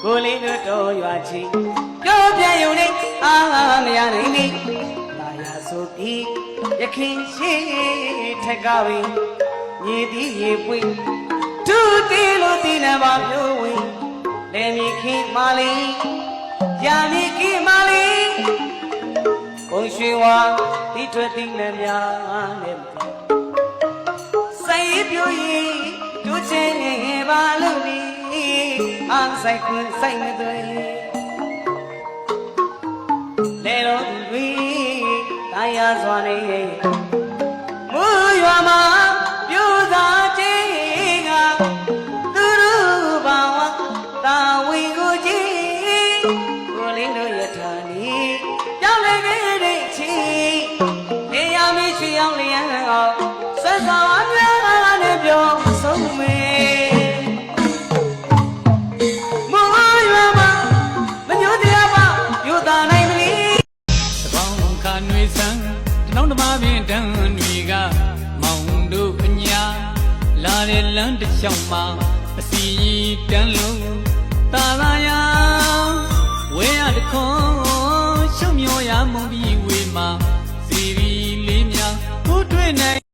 ကိုလေးတို့တော်ရွာချီပြောပြရုံနဲ့အားမရနိုင်နေလာရဆိုပြီးရခင်ရှိထက်ကဝေးညီသည်ရေပွေဒုတိလို့ဒီနဘာပြောဝေးလည်းမြခင်မလေးရာမြခင်မလေးဘုံရွှေဝါတိထွက်တိလည်းများနဲ့ဆိုင်ပြိုရင်တို့ချင်းပါလို့ဒီအားဆိုင်ခွန်းဆိုင်နေတယ်လေတော်တွေတရားစွာနေမူရွာမှာပြူစာချင်းကသူတို့ဘာဝတာဝီကိုကြည့်ကိုလေးတို့ရထားနေကြောက်လည်းခဲ့တဲ့ချီနေရမရှိအောင်လျံအောင်ဆက်ဆောင်များနဲ့ပြောဆုံးမေနောင်တမပင်တန်းတွေကမောင်တို့အညာလာတဲ့လမ်းတစ်လျှောက်မှာအစီတန်းလုံးတာလာရဝဲရတခွန်ရှုံမျောရမုံပြီးဝေမှာစီရီလေးများကိုတွေ့နိုင်